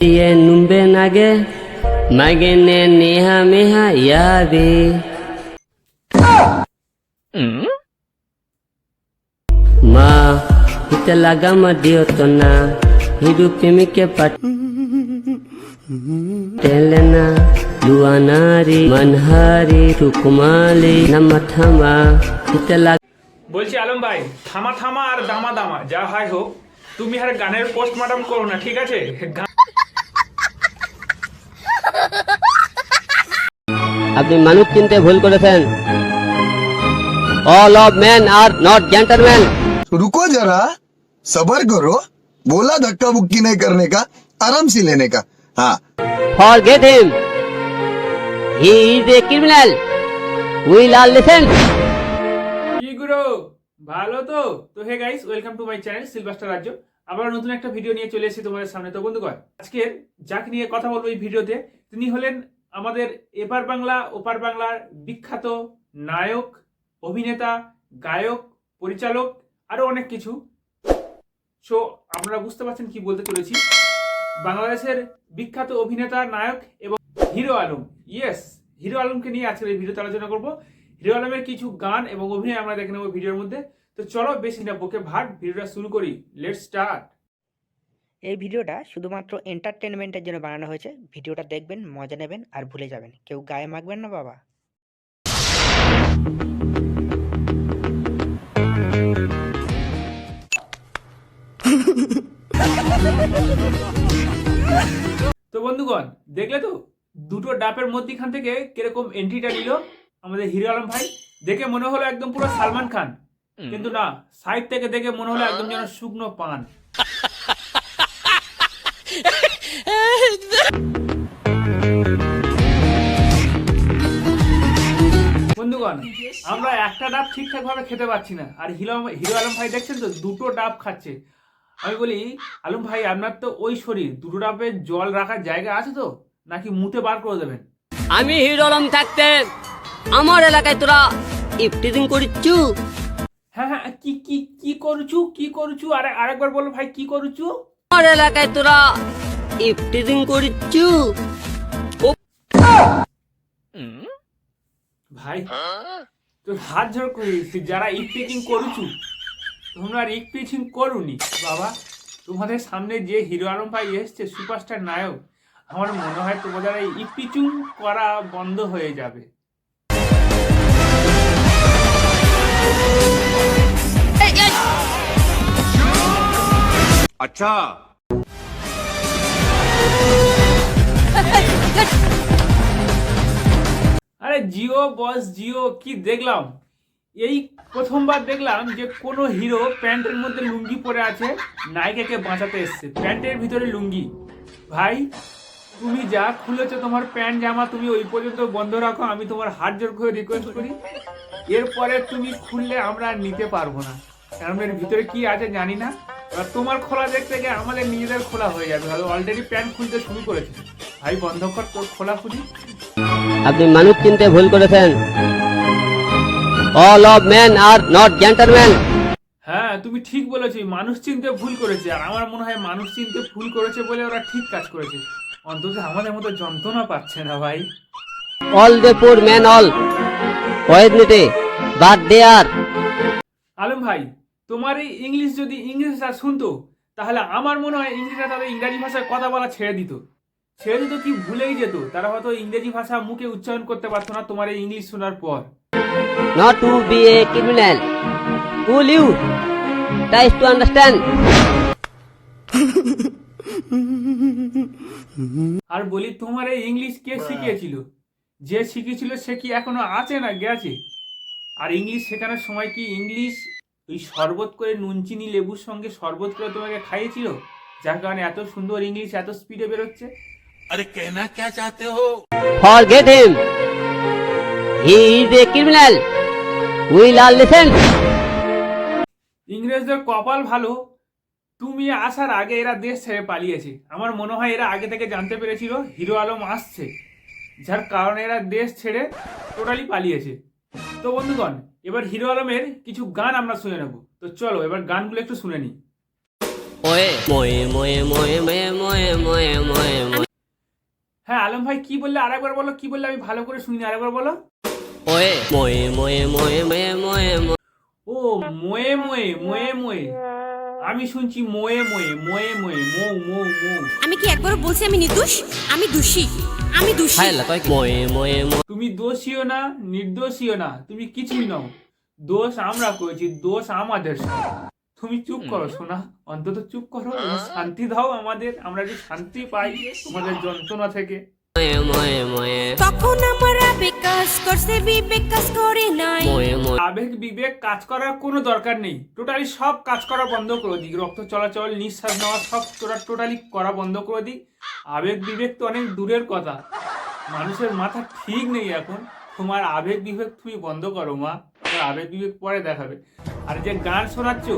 numbe nage magene neha meha yabe ma hitalaga madiotona hidu pemike pat telena luanari manhari tukumali namathama hitalaga বলছি আলম ভাই থামা থামা আর দামা দামা যা হয় হোক তুমি আর গানের পোস্টমর্টম করো না, ঠিক আছে? আপনি মানুষ চিনতে ভুল করেছেন। All of men are not gentlemen. रुको जरा सबर करो, बोला धक्का बुक्की नहीं करने का, आराम से लेने का। हाँ Forget him. He is a criminal. We'll all listen. কি গুরু ভালো তো? তো hey guys, welcome to my channel Sylvester রাজ্য। আবার নতুন একটা ভিডিও নিয়ে চলে এসেছি তোমাদের সামনে। তো বন্ধুগণ, আজকের যাকে নিয়ে কথা বলবো এই ভিডিওতে, তিনি হলেন আমাদের এপার বাংলা ওপার বাংলার বিখ্যাত নায়ক, অভিনেতা, গায়ক, পরিচালক, আরো অনেক কিছু। সো আপনারা বুঝতে পারছেন কি বলতে চলেছি। বাংলাদেশের বিখ্যাত অভিনেতা, নায়ক এবং হিরো আলম। ইয়েস, হিরো আলমকে নিয়ে আজকের এই ভিডিওতে আলোচনা করবো। হিরো আলমের কিছু গান এবং অভিনয় আমরা দেখে নেবো ভিডিওর মধ্যে। তো চলো বেশি না বকে ভাট, ভিডিওটা শুরু করি। Let's start. এই ভিডিওটা শুধুমাত্র এন্টারটেনমেন্টের জন্য বানানো হয়েছে। ভিডিওটা দেখবেন, মজা নেবেন আর ভুলে যাবেন। কেউ গায়ে মাখবেন না বাবা। তো বন্ধুগণ, দেখলে তো দুটো ডাপের মধ্যখান থেকে কিরকম এন্ট্রিটা নিল আমাদের হিরো আলম ভাই। দেখে মনে হলো একদম পুরো সালমান খান, কিন্তু না, সাইড থেকে দেখে মনে হলো একদম যেন শুকনো পান। বন্ধুগণ, আমরা একটা ডাব ঠিকঠাক ভাবে খেতে পারছি না, আর হিরো আলম ভাই দেখছেন তো দুটো ডাব খাচ্ছে। আমি বলি, আলম ভাই আপনার তো ওই শরীর, দুটো ডাবে জল রাখার জায়গা আছে তো, নাকি মুতে বার করে দেবেন? আমি হিরো আলম থাকতে আমার এলাকায় তোরা ইফটিজিং করিচ্ছু। হ্যাঁ হ্যাঁ, কি কি কি করছু? আরেকবার বলো ভাই, কি করছু? আমার এলাকায় তোরা ইফটিজিং করিচ্ছু। ভাই তোর হাত ঝড় করিস, যারা ইফটিজিং করছু তোমরা ইফটিজিং করুনি বাবা। তোমাদের সামনে যে হিরো আলম ভাই এসছে, সুপারস্টার নায়ক, আমার মনে হয় তোমাদের এই ইফটিজিং করা বন্ধ হয়ে যাবে। अच्छा আরে জিও বস জিও, কি দেখলাম এই প্রথমবার দেখলাম যে কোনো হিরো প্যান্টের মধ্যে লুঙ্গি পরে আছে, নায়িকাকে বাঁচাতে এসছে প্যান্টের ভিতরে লুঙ্গি। ভাই তুমি যা খুলেছো তোমার প্যান্ট জামা, তুমি ওই পর্যন্ত বন্ধ রাখো। আমি তোমার হাত জোর করে রিকোয়েস্ট করি, এরপরে তুমি খুললে আমরা আর নিতে পারবো না, কারণ এর ভিতরে কি আছে জানি না। এবার তোমার খোলা দেখতে গিয়ে আমাদের নিজেদের খোলা হয়ে যাবে। অলরেডি প্যান্ট খুলতে শুরু করেছে। ভাই বন্ধ কর তোর খোলা খুলি। আপনি মানুষ চিনতে ভুল করেছেন। All of men are not gentlemen. হ্যাঁ তুমি ঠিক বলেছি, মানুষ চিনতে ভুল করেছে। আর আমার মনে হয় মানুষ চিনতে ভুল করেছে বলে ওরা ঠিক কাজ করেছে, অন্তত আমাদের মতো যন্ত্রণা পাচ্ছে না ভাই। All the poor men all poignity, but they are. Alam ভাই, তোমার এই ইংলিশ যদি ইংরেজরা শুনতো, তাহলে আমার মনে হয় ইংরেজরা তাদের ইংরাজি ভাষায় কথা বলা ছেড়ে দিত কি ভুলেই যেত। তারা হয়তো ইংরেজি ভাষা মুখে উচ্চারণ করতে পারতো না তোমার এই ইংলিশ শোনার পর। Not to be a criminal. Will you try to understand? আর বলি, তোমার এই ইংলিশ কে শিখিয়েছিল? যে শিখিয়েছিল সে কি এখনো আছে না গেছে? আর ইংলিশ শেখানোর সময় কি ইংলিশ ওই শরবত করে নুন চিনি লেবুর সঙ্গে শরবত করে তোমাকে খাইয়েছিল, যার কারণে এত সুন্দর ইংলিশ এত স্পিডে বেরোচ্ছে? अरे कहना क्या चाहते हो? Forget him. He is a criminal. We'll all listen. ইংরেজদের কপাল ভালো, তুমি আসার আগে এরা দেশ ছেড়ে পালিয়েছে। আমার মনে হয় এরা আগে থেকে জানতে পেরেছিল হিরো আলম আসছে, যার কারণে এরা দেশ ছেড়ে টোটালি পালিয়েছে। তো বন্ধুগণ, এবার হিরো আলমের কিছু গান আমরা শুনে নেব। তো চলো এবার গানগুলো একটু শুনে নিই। হ্যাঁ আলম ভাই কি বললে আরেকবার বলো, কি বললে আমি ভালো করে শুনি, আরেকবার বলো। ও মোয়ে মোয়ে মোয়ে মোয়ে, আমি শুনছি মোয়ে মোয়ে মোয়ে মোয়ে মৌ মৌ মৌ। আমি কি একবারও বলছি আমি নির্দোষ? আমি দোষী, আমি দোষী। তুমি দোষীও না নির্দোষীও না, তুমি কিছুই নও। দোষ আমরা করেছি, দোষ আমাদের সব। তুমি চুপ করো সোনা, অন্তত চুপ করো, শান্তি দাও আমাদের, আমরা একটু শান্তি পাই তোমাদের যন্ত্রণা থেকে। তখন আমার আবেগ কাজ করছে, বিবেক কাজ করে নাই। আবেগ বিবেক কাজ করার কোনো দরকার নেই, টোটালি সব কাজ করা বন্ধ করে দিক, রক্ত চলাচল নিঃশ্বাস নেওয়া সব টোটালি করা বন্ধ করে দিক। আবেগ বিবেক তো অনেক দূরের কথা, মানুষের মাথা ঠিক নেই এখন। তোমার আবেগ বিবেক তুমি বন্ধ করো মা, তোমার আবেগ বিবেক পরে দেখাবে। আর যে গান শোনাচ্ছ,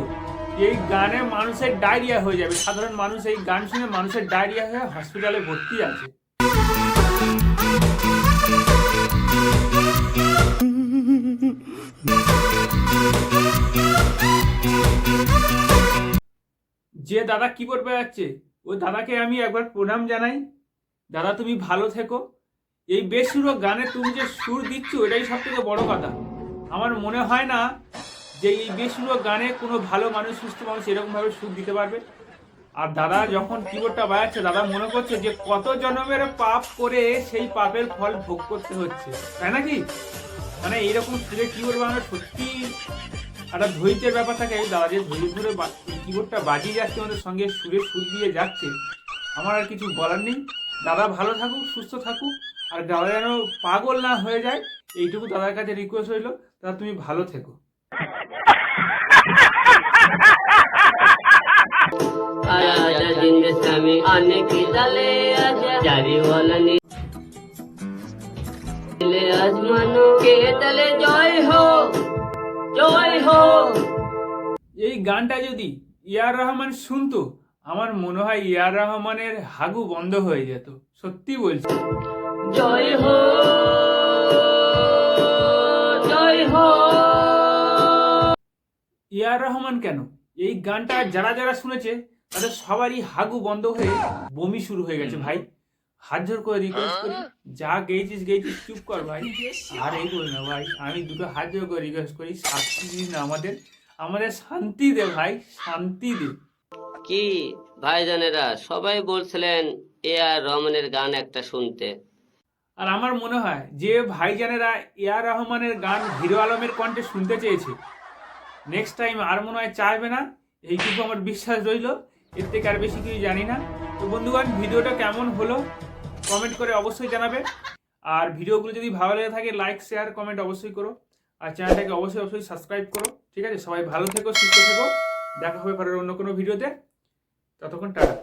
এই গানে মানুষের ডায়রিয়া হয়ে যাবে, সাধারণ মানুষ এই গান শুনে মানুষের ডায়রিয়া হয়ে হসপিটালে ভর্তি আছে। যে দাদা কিবোর্ড বাজাচ্ছে ওই দাদাকে আমি একবার প্রণাম জানাই। দাদা তুমি ভালো থেকো। এই বেসুরো গানে তুমি যে সুর দিচ্ছ এটাই সব থেকে বড় কথা। আমার মনে হয় না যে এই বেসুরো গানে কোনো ভালো মানুষ, সুস্থ মানুষ এরকমভাবে সুর দিতে পারবে। আর দাদা যখন কিবোর্ডটা বাজাচ্ছে, দাদা মনে করছে যে কত জন্মের পাপ করে সেই পাপের ফল ভোগ করতে হচ্ছে, তাই নাকি? মানে এইরকম সুরে কিবোর্ড বাজানো সত্যি একটা ধৈর্যের ব্যাপার থাকে। এই দাদা যে ধৈর্য ধরে কিবোর্ডটা বাজিয়ে যাচ্ছে, আমাদের সঙ্গে সুরে সুর দিয়ে যাচ্ছে, আমার আর কিছু বলার নেই। দাদা ভালো থাকুক, সুস্থ থাকুক, আর দাদা যেন পাগল না হয়ে যায়, এইটুকু দাদার কাছে রিকোয়েস্ট হইলো। দাদা তুমি ভালো থেকো। এই গানটা যদি ইয়ার রহমান শুনতো, আমার মনে হয় ইয়ার রহমানের হাগু বন্ধ হয়ে যেত, সত্যি বলছি। জয় হো জয় হো। ইয়ার রহমান কেন, এই গানটা যারা যারা শুনেছে তাদের সবারই হাগু বন্ধ হয়ে বমি শুরু হয়ে গেছে। ভাই হাত জোর করে রিকোয়েস্ট করি, যা গেয়েছিস গেয়েছিস, চুপ কর ভাই, আর এই করি না ভাই। আমি দুটো হাত জোর করে রিকোয়েস্ট করি, শান্তি দিন আমাদের, আমাদের শান্তি দে ভাই, শান্তি দে। কি ভাইজানেরা সবাই বলছিলেন আর রহমানের গান একটা শুনতে। আর আমার মনে হয় যে ভাইজানেরা এআর রহমানের গান হিরো আলমের কণ্ঠে শুনতে চেয়েছে, নেক্সট টাইম আর মনে হয় চাইবে না, এইটুকু আমার বিশ্বাস রইল। এর থেকে আর বেশি কিছু জানি না। তো বন্ধুগণ, ভিডিওটা কেমন হলো কমেন্ট করে অবশ্যই জানাবে। আর ভিডিওগুলো যদি ভালো লেগে থাকে লাইক শেয়ার কমেন্ট অবশ্যই করো, আর চ্যানেলটাকে অবশ্যই অবশ্যই সাবস্ক্রাইব করো। ঠিক আছে, সবাই ভালো থেকো, সুস্থ থেকো, দেখা হবে পরের অন্য কোনো ভিডিওতে। ততক্ষণ টাটা।